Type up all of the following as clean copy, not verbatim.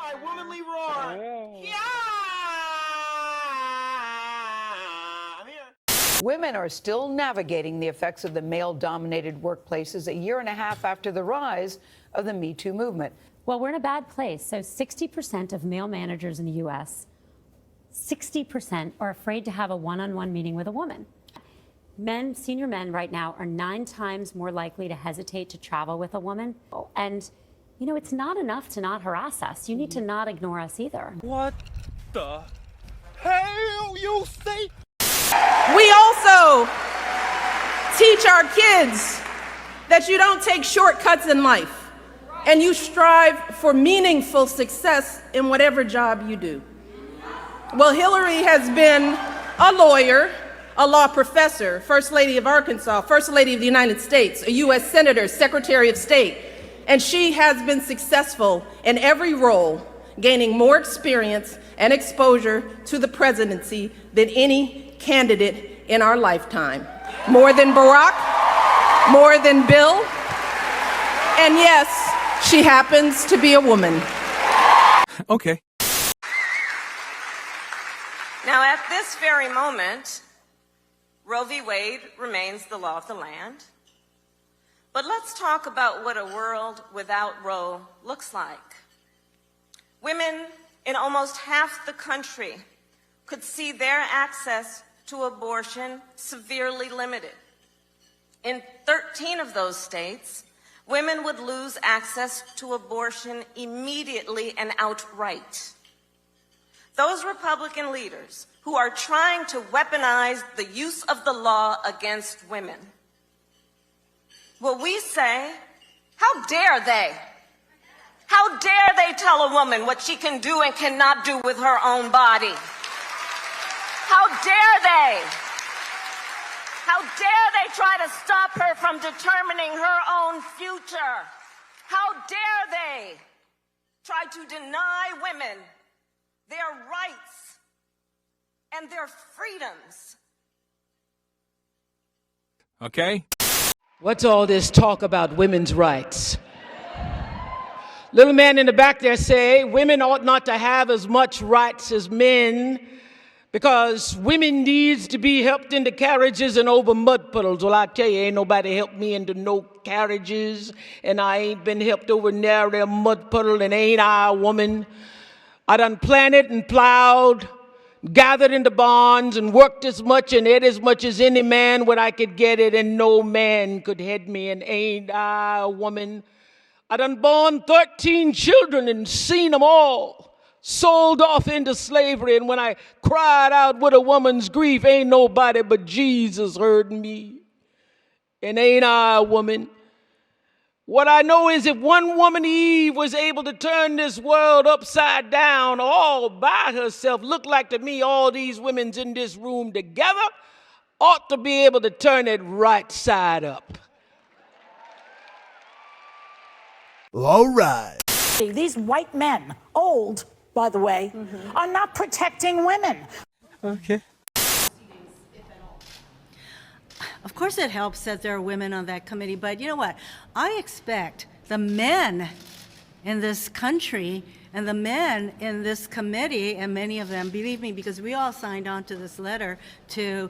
my womanly roar. Yeah! I'm here. Women are still navigating the effects of the male-dominated workplaces a year and a half after the rise of the Me Too movement. Well, we're in a bad place. So 60% of male managers in the U.S., 60% are afraid to have a one-on-one meeting with a woman. Men, senior men right now, are 9 times more likely to hesitate to travel with a woman. And, you know, it's not enough to not harass us. You need to not ignore us either. What the hell you say? We also teach our kids that you don't take shortcuts in life and you strive for meaningful success in whatever job you do. Well, Hillary has been a lawyer, a law professor, First Lady of Arkansas, First Lady of the United States, a U.S. Senator, Secretary of State, and she has been successful in every role, gaining more experience and exposure to the presidency than any candidate in our lifetime. More than Barack, more than Bill, and yes, she happens to be a woman. Okay. Now, at this very moment, Roe v. Wade remains the law of the land. But let's talk about what a world without Roe looks like. Women in almost half the country could see their access to abortion severely limited. In 13 of those states, women would lose access to abortion immediately and outright. Those Republican leaders who are trying to weaponize the use of the law against women, well, we say, how dare they? How dare they tell a woman what she can do and cannot do with her own body? How dare they? How dare they try to stop her from determining her own future? How dare they try to deny women their rights and their freedoms? Okay. What's all this talk about women's rights? Little man in the back there say women ought not to have as much rights as men because women needs to be helped into carriages and over mud puddles. Well, I tell you, ain't nobody helped me into no carriages, and I ain't been helped over nary a mud puddle, and ain't I a woman? I done planted and plowed, gathered into barns, and worked as much and ate as much as any man when I could get it, and no man could head me, and ain't I a woman? I done born 13 children and seen them all sold off into slavery, and when I cried out with a woman's grief, ain't nobody but Jesus heard me. And ain't I a woman? What I know is if one woman, Eve, was able to turn this world upside down all by herself, look like to me all these women's in this room together ought to be able to turn it right side up. All right. These white men, old, by the way, are not protecting women. Okay. Of course it helps that there are women on that committee, but you know what? I expect the men in this country and the men in this committee, and many of them, believe me, because we all signed on to this letter to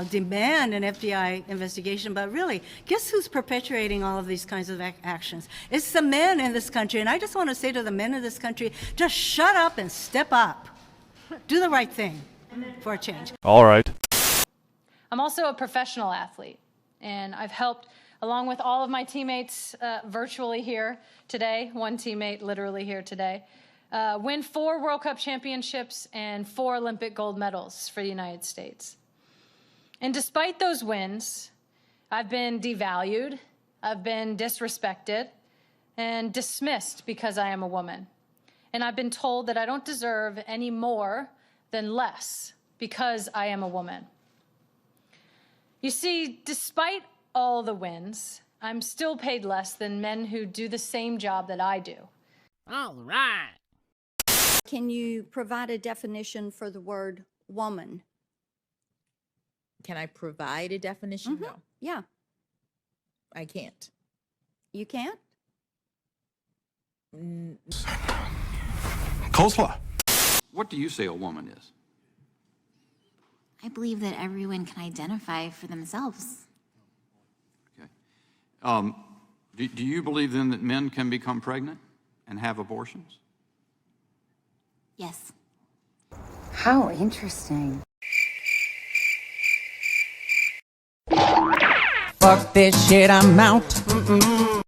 demand an FBI investigation, but really, guess who's perpetuating all of these kinds of actions? It's the men in this country, and I just want to say to the men in this country, just shut up and step up. Do the right thing for a change. All right. I'm also a professional athlete, and I've helped, along with all of my teammates virtually here today, one teammate literally here today, win 4 World Cup championships and 4 Olympic gold medals for the United States. And despite those wins, I've been devalued, I've been disrespected, and dismissed because I am a woman. And I've been told that I don't deserve any more than less because I am a woman. You see, despite all the wins, I'm still paid less than men who do the same job that I do. All right. Can you provide a definition for the word woman? Can I provide a definition? No. Yeah. I can't. You can't? Coleslaw. What do you say a woman is? I believe that everyone can identify for themselves. Okay. Do you believe then that men can become pregnant and have abortions? Yes. How interesting. Fuck this shit, I'm out.